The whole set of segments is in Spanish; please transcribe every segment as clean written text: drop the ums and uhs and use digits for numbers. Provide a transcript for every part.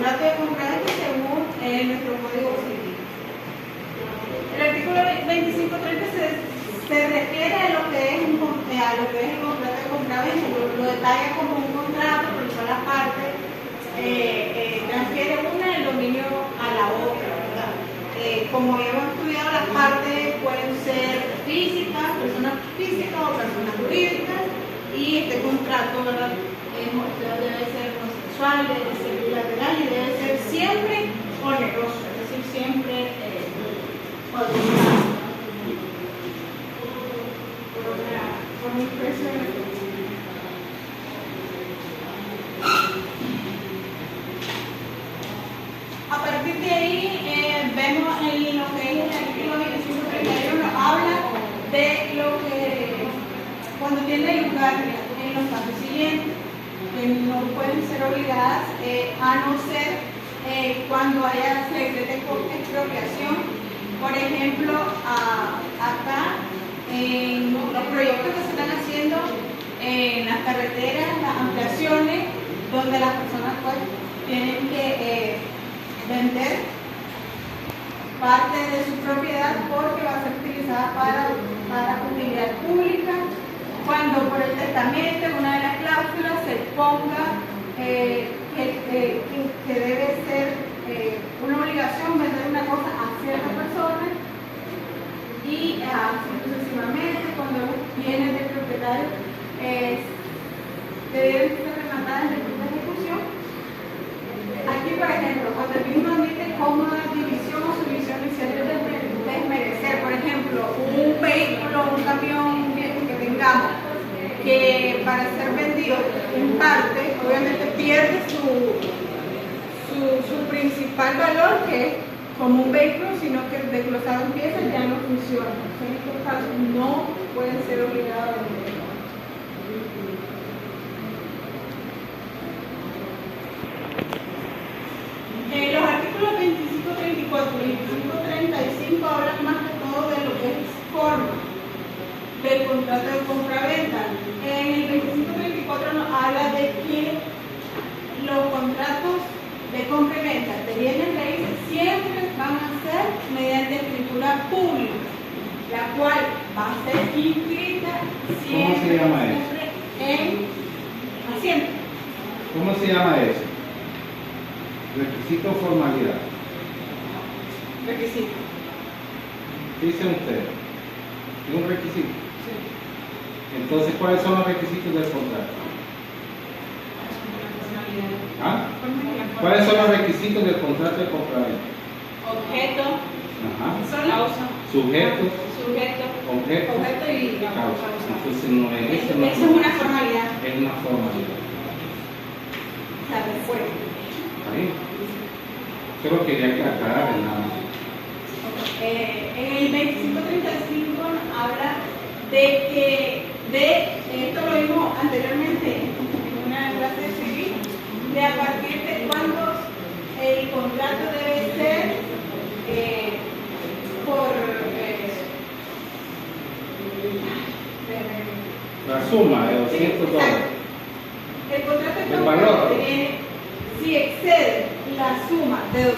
contrato de compraventa según nuestro Código Civil. El artículo 2530 se refiere a lo que es el contrato de compraventa, lo detalla como un contrato por el cual la parte transfiere una el dominio a la otra, ¿verdad? Como ya hemos estudiado, las partes pueden ser personas físicas o personas jurídicas, y este contrato, ¿verdad? Debe ser consensual, debe ser bilateral y debe ser siempre oneroso, es decir, siempre por un precio. A partir de ahí vemos en lo que es el artículo 2531, habla de lo que cuando tiene lugar en los casos siguientes, que no pueden ser obligadas a no ser cuando haya expropiación. Por ejemplo, acá en los proyectos que se están haciendo en las carreteras, las ampliaciones, donde las personas pues tienen que vender parte de su propiedad porque va a ser utilizada para utilidad pública. Cuando por el testamento, en una de las cláusulas, se ponga que debe ser una obligación vender una cosa a cierta persona, y así sucesivamente, cuando los bienes del propietario deben ser rematadas en la ejecución. Aquí, por ejemplo, cuando el mismo admite como división o subdivisión inicial de desmerecer, por ejemplo, un vehículo, un camión que tengamos, que para ser vendido en parte, obviamente pierde su principal valor, que es como un vehículo, sino que desglosado en piezas ya no funciona. En estos casos no pueden ser obligados a vender. Los artículos 2534 y 2535 hablan más que todo de lo que es forma del contrato de compra-venta. En el 2534 nos habla de que los contratos de compra y venta de bienes raíces siempre van a ser mediante escritura pública, la cual va a ser inscrita siempre. ¿Cómo se llama eso? En Hacienda. ¿Cómo se llama eso? Requisito o formalidad. Requisito. ¿Qué dice usted? ¿Es un requisito? Sí. Entonces, ¿cuáles son los requisitos del contrato? ¿Ah? ¿Cuáles son los requisitos del contrato de compraventa? Objeto, Causa. Sujeto. Objeto y causa. Entonces no es eso. Eso es una formalidad. Es una formalidad. O sea, después. Ahí. Solo quería aclarar nada más. En el 2535 habla de que, esto lo vimos anteriormente en una clase de civil, de a partir de cuando el contrato debe ser por La suma de $200. el contrato de ¿El valor? si excede la suma de $200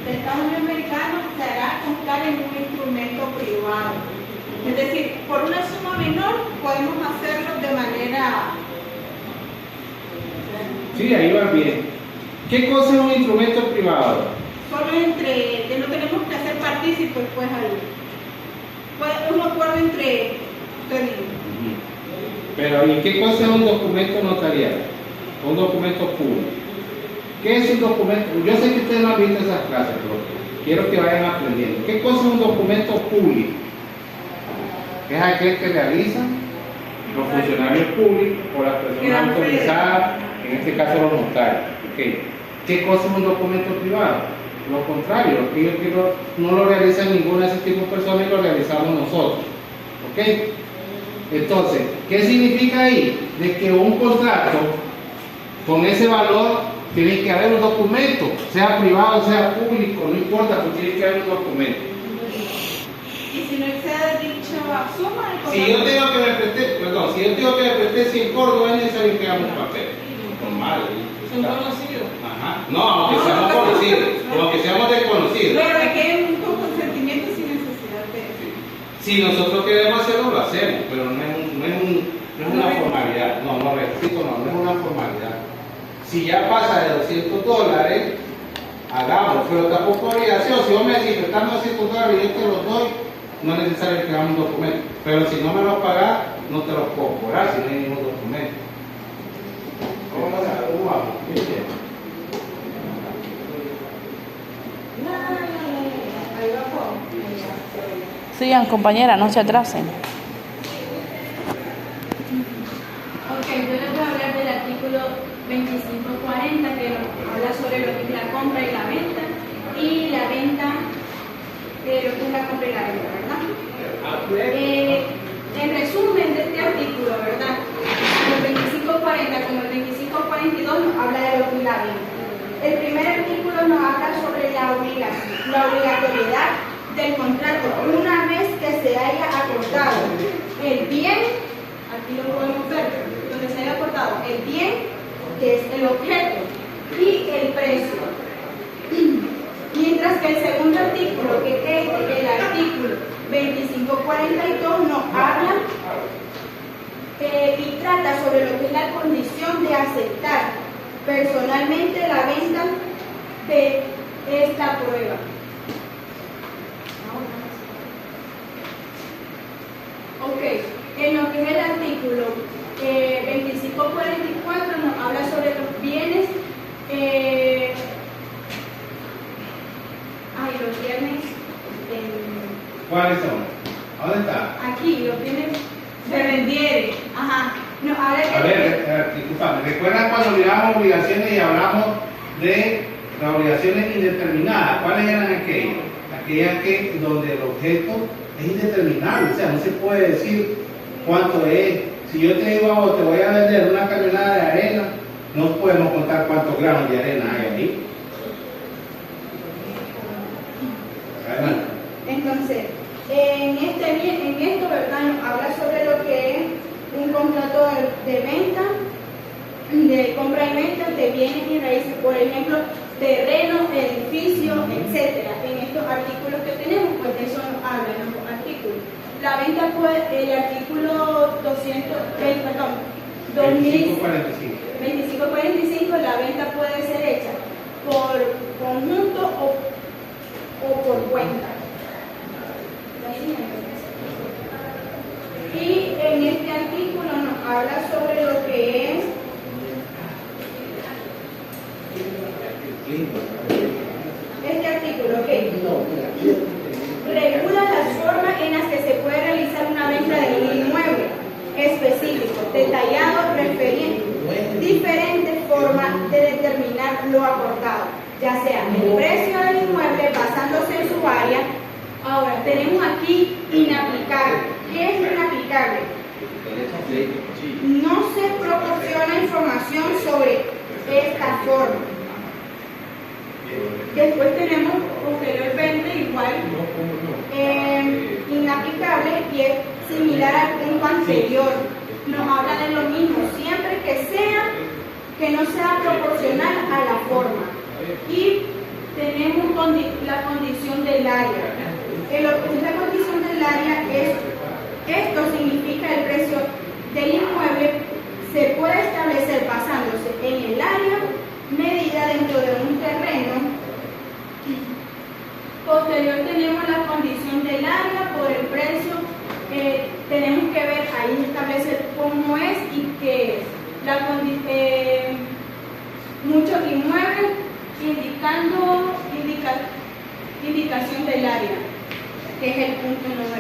de Estados Unidos americanos, se hará constar en un instrumento privado. Es decir, por una suma menor podemos hacerlo de manera... Sí, ahí va bien. ¿Qué cosa es un instrumento privado? Solo que no tenemos que hacer partícipes, pues ahí. Pues un acuerdo entre ustedes. Pero ¿y qué cosa es un documento notarial? Un documento público. ¿Qué es un documento? Yo sé que ustedes no han visto esas clases, pero quiero que vayan aprendiendo. ¿Qué cosa es un documento público? Es aquel que realizan los funcionarios públicos o las personas autorizadas, en este caso los notarios. ¿Okay? ¿Qué cosa es un documento privado? Lo contrario, lo que no lo realizan ninguna de ese tipo de personas y lo realizamos nosotros. ¿Ok? Entonces, ¿qué significa ahí? De que un contrato con ese valor tiene que haber un documento, sea privado, sea público, no importa, pero tiene que haber un documento. Y si no excede dicha suma, Si yo tengo que me presté 100 córdobas, es necesario que hagamos papel. Normal. Son conocidos. Ajá. Si nosotros queremos hacerlo, lo hacemos, pero no es una formalidad. No, repito, no es una formalidad. Si ya pasa de $200, hagamos, pero tampoco obligación. Si vos me decís, me están $200 y yo te los doy, no es necesario que hagamos un documento. Pero si no me los pagás, no te los puedo cobrar si no hay ningún documento. ¿Cómo vamos? Sigan, compañera, no se atrasen. Ok, yo les voy a hablar del artículo 2540 que habla sobre lo que es la compra y la venta y la venta, lo que es la compra y la venta, ¿verdad? En resumen de este artículo, ¿verdad? El 2540 como el 2542 nos habla de lo que es la venta. El primer artículo nos habla sobre la obligatoriedad del contrato una vez que se haya acordado el bien, aquí lo podemos ver, donde se haya acordado el bien, que es el objeto, y el precio. Mientras que el segundo artículo, que es el artículo 2542, nos habla y trata sobre lo que es la condición de aceptar personalmente la venta de esta prueba. Ok, en lo que es el artículo 2544 nos habla sobre los bienes, los bienes, ¿Cuáles son? ¿Dónde está? aquí, los bienes se vendieren, ajá, nos habla A ver, disculpame, ¿recuerdan cuando miramos obligaciones y hablamos de las obligaciones indeterminadas? ¿Cuáles eran aquellas? Aquellas que donde el objeto es indeterminable, o sea, no se puede decir cuánto es. Si yo te digo, oh, te voy a vender una camionada de arena, no podemos contar cuántos gramos de arena hay ahí. Adelante. Entonces, en esto, ¿verdad? Nos habla sobre lo que es un contrato de venta, de compra y venta de bienes y raíces, por ejemplo, terrenos, edificios, etc. En estos artículos que tenemos, pues de eso nos hablan los artículos. La venta el artículo 2545, la venta puede ser hecha por conjunto o por cuenta. Y en este artículo nos habla sobre lo que es este artículo, regula las formas en las que se puede realizar una venta de un inmueble específico, detallado, referiendo diferentes formas de determinar lo acordado, ya sea el precio del inmueble basándose en su área. Ahora, tenemos aquí inaplicable. ¿Qué es inaplicable? No se proporciona información sobre esta forma. Después tenemos posteriormente igual inaplicable, y es similar al punto anterior. Nos habla de lo mismo, siempre que no sea proporcional a la forma. Y tenemos la condición del área. La condición del área esto significa el precio del inmueble se puede establecer basándose en el área medida dentro de un terreno. Posterior tenemos la condición del área por el precio. Tenemos que ver ahí establecer cómo es y qué es. Muchos inmuebles indicando indicación del área, que es el punto número 6.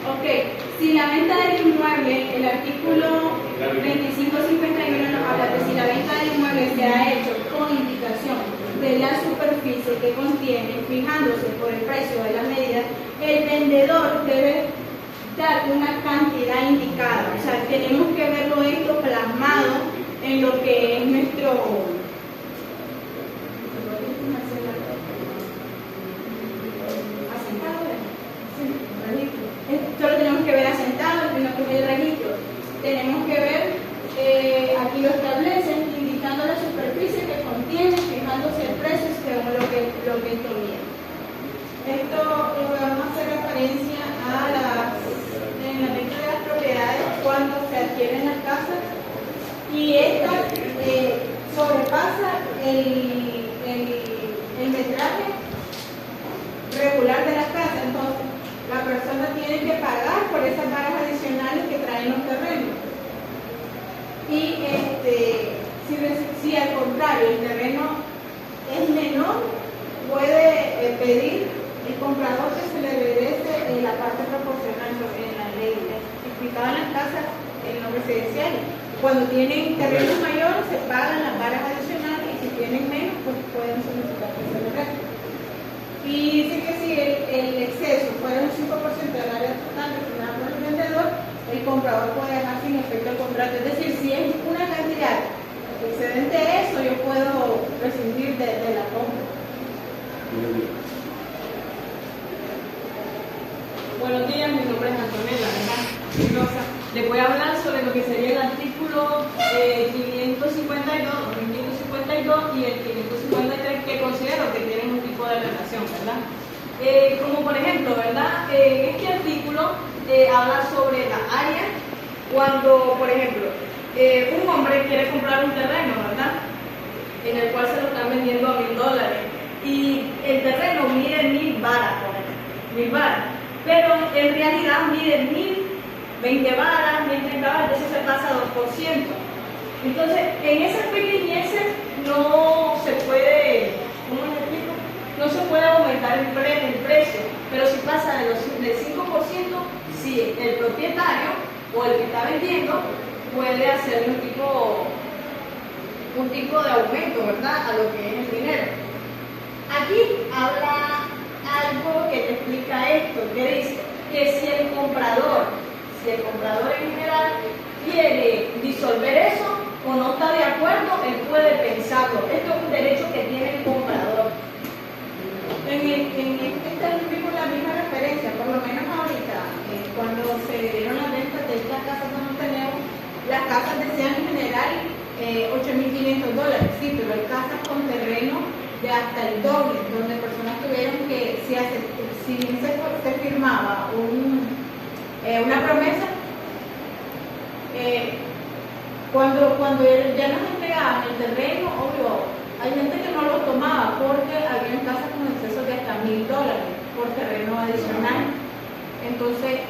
Ok, si la venta del inmueble, el artículo 2551 nos habla de si la venta del inmueble se ha hecho con indicación de la superficie que contiene, fijándose por el precio de la medida, el vendedor debe dar una cantidad indicada. O sea, tenemos que verlo esto plasmado en lo que es nuestro... Esto lo tenemos que ver asentado en lo que es el registro. Tenemos que ver, aquí lo establecen, indicando la superficie que contiene casas y esta sobrepasa el metraje regular de la casa. Entonces, la persona tiene que pagar por esas varas adicionales que traen los terrenos. Y si al contrario el terreno es menor, puede pedir el comprador que se le regrese la parte proporcional en la ley explicada en las casas en los residenciales. Cuando tienen terrenos mayores se pagan las varas adicionales y si tienen menos pues pueden solicitar que se les regrese. Y dice que si el exceso fuera un 5% del área total destinada por el vendedor, el comprador puede dejar sin efecto el contrato. Es decir, si es una cantidad excedente de eso, yo puedo prescindir de la compra. Buenos días, mi nombre es Antonella, ¿verdad? Rosa. Les voy a hablar sobre lo que sería el artículo 552 y el 553, que considero que tienen un tipo de relación, ¿verdad? Como por ejemplo, ¿verdad? Este artículo habla sobre la área cuando, por ejemplo, un hombre quiere comprar un terreno, ¿verdad? En el cual se lo están vendiendo a $1,000 y el terreno mide 1,000 varas, por ejemplo, 1,000 varas, pero en realidad mide 1,020 varas, 1,030 varas, entonces se pasa 2%. Entonces, en esas pequeñeces no se puede, ¿cómo les explico? No se puede aumentar el precio, pero si pasa del 5%, sí, el propietario o el que está vendiendo puede hacer un tipo de aumento, ¿verdad? A lo que es el dinero. Aquí habla algo que te explica esto, que dice que si el comprador en general quiere disolver eso o no está de acuerdo, él puede pensarlo. Esto es un derecho que tiene el comprador. Esta es la misma referencia, por lo menos ahorita, cuando se dieron las ventas de estas casas que no tenemos, las casas decían en general $8,500, sí, pero hay casas con terreno de hasta el doble, donde personas tuvieron que, si se firmaba una promesa, cuando ya nos entregaban el terreno, obvio, hay gente que no lo tomaba porque había casas con excesos de hasta $1,000 por terreno adicional. Entonces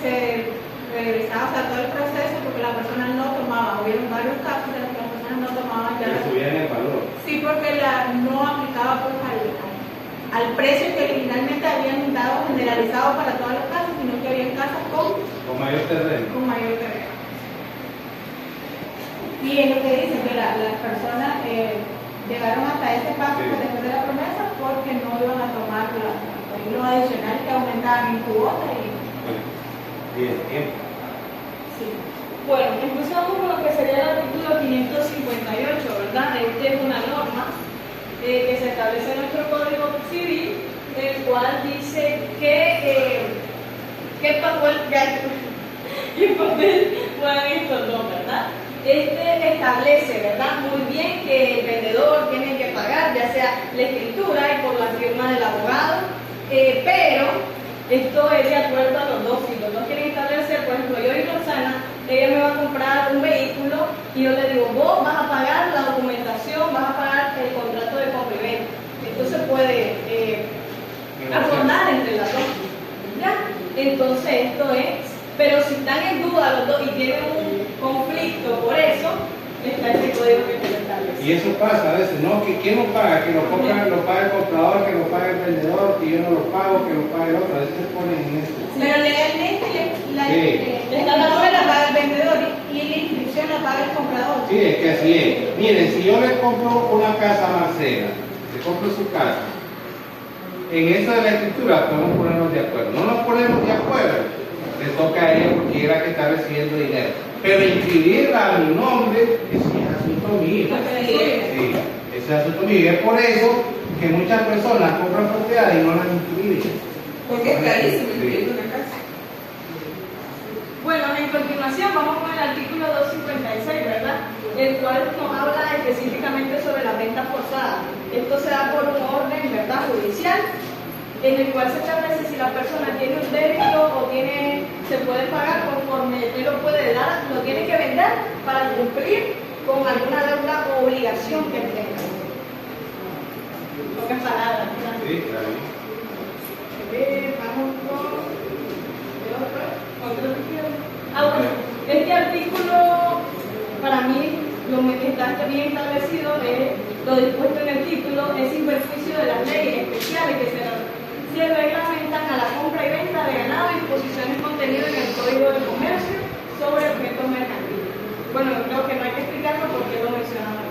se regresaba, o sea, todo el proceso porque la persona no tomaba. Hubieron varios casos de los que las personas no tomaban ya. Que subían el valor. Sí, porque no aplicaba pues al precio que originalmente habían dado generalizado para todas las casas, sino que había casas con mayor terreno. Con mayor terreno. Y es lo que dicen que las personas llegaron hasta ese paso después de la promesa porque no iban a tomar lo adicional que aumentaban en cuota. Bien. Sí. Bueno, empezamos con lo que sería el artículo 558, ¿verdad? Esta es una norma que se establece en nuestro Código Civil, el cual dice qué papel juegan estos dos, ¿verdad? Este establece, ¿verdad? Muy bien que el vendedor tiene que pagar, ya sea la escritura y por la firma del abogado, pero esto es de acuerdo a los dos. Si los dos quieren establecer, por ejemplo, yo y Rosana, ella me va a comprar un vehículo y yo le digo, vos vas a pagar la documentación, vas a pagar el contrato de compra y venta. Esto se puede acordar entre las dos, ¿ya? Entonces esto es, pero si están en duda los dos y tienen un conflicto por eso, está este código que te lo establece. Y eso pasa a veces, ¿no? ¿Quién lo paga? Que lo paga el comprador, que lo paga el vendedor, que yo no lo pago, que lo paga el otro. A veces se ponen en eso. Pero legalmente la compra la paga el vendedor y la inscripción la paga el comprador. Sí, es que así es. Miren, si yo le compro una casa a Marcela, le compro su casa, en esa de la escritura podemos ponernos de acuerdo. No nos ponemos de acuerdo, le toca a ella porque ella es la que está recibiendo dinero. Pero inscribirla a mi nombre, ese es asunto mío. Sí, ese es asunto mío. Y es por eso que muchas personas compran propiedades y no las inscriben. Porque es carísimo Sí. inscribir una casa. Bueno, en continuación vamos con el artículo 256, ¿verdad? El cual nos habla específicamente sobre la venta forzada. Esto se da por un orden, ¿verdad?, judicial, en el cual se establece si la persona tiene un débito o se puede pagar conforme él lo puede dar, lo tiene que vender material para cumplir con alguna deuda o obligación que tenga. Pocas palabras, ¿verdad? Sí, claro. Vamos bueno, este artículo para mí lo que está bien establecido es lo dispuesto en el título, es sin perjuicio de las leyes especiales que se reglamentan a la compra y venta de ganado y disposiciones contenidas en el Código de Comercio sobre objetos mercantiles. Bueno, creo que no hay que explicarlo porque lo mencionamos.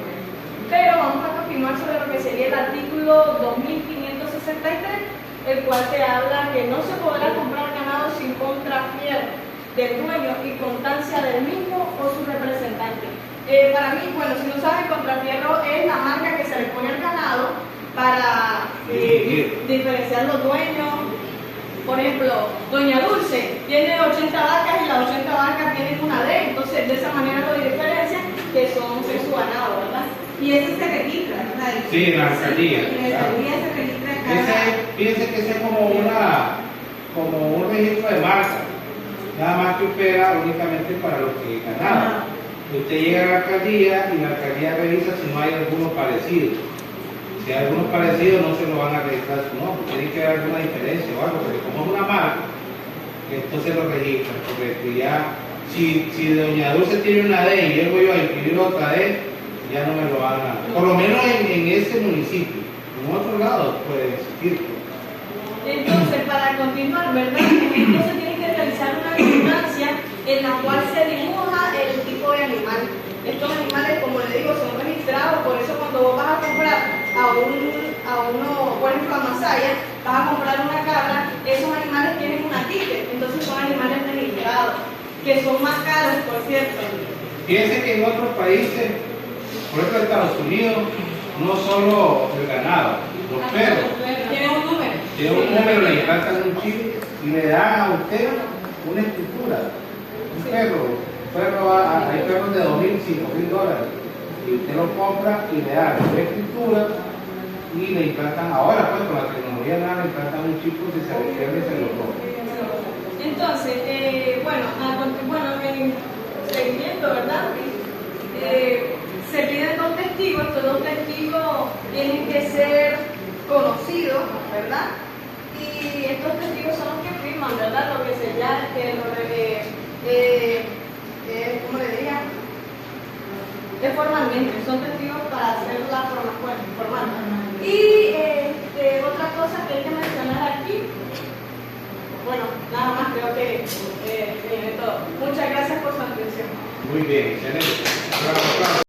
Pero vamos a continuar sobre lo que sería el artículo 2563, el cual te habla que no se podrá comprar ganado sin contrafierro del dueño y constancia del mismo o su representante. Para mí, bueno, si no saben, contrafierro es la marca que se le pone al ganado para diferenciar los dueños. Por ejemplo, Doña Dulce tiene 80 vacas y las 80 vacas tienen una D, entonces de esa manera lo diferencian que son de su ganado, ¿verdad? Y eso se registra, ¿verdad? Sí, en la alcaldía. En la alcaldía se registra Fíjense que ese es como un registro de marca, nada más que opera únicamente para los que ganado. Usted llega a la alcaldía y la alcaldía revisa si no hay alguno parecido. Si hay algunos parecidos no se lo van a registrar su nombre, tiene que haber alguna diferencia o algo, porque como es una marca, entonces lo registran, porque ya, si Doña Dulce tiene una D y llego yo a inscribir otra D, ya no me lo van a, por lo menos en ese municipio, en otro lado puede existir. Entonces, para continuar, ¿verdad? Entonces tiene que realizar una vigilancia en la cual se dibuja el tipo de animal. Estos animales, como le digo, son registrados, por eso cuando vos vas a comprar a uno, por ejemplo a Masaya, vas a comprar una cabra, esos animales tienen una ticket, entonces son animales registrados, que son más caros, por cierto. Fíjense que en otros países, por ejemplo en Estados Unidos, no solo el ganado, los perros, Tienen un número. tienen un número, le implantan un chip y le dan a usted una escritura. Un perro, hay perros de $2,000, $5,000 y usted lo compra y le da la escritura y le implantan, ahora pues con la tecnología nada, le implantan un chip y se le pierde y se lo compra. Entonces, en seguimiento, ¿verdad? Se piden 2 testigos, estos 2 testigos tienen que ser conocidos, ¿verdad? Y estos testigos son los que firman, ¿verdad? Lo que sería, ¿cómo le diría? Formalmente, son testigos para hacer la formal. Y otra cosa que hay que mencionar aquí, bueno, nada más, creo que todo. Muchas gracias por su atención. Muy bien, excelente. Bravo, bravo.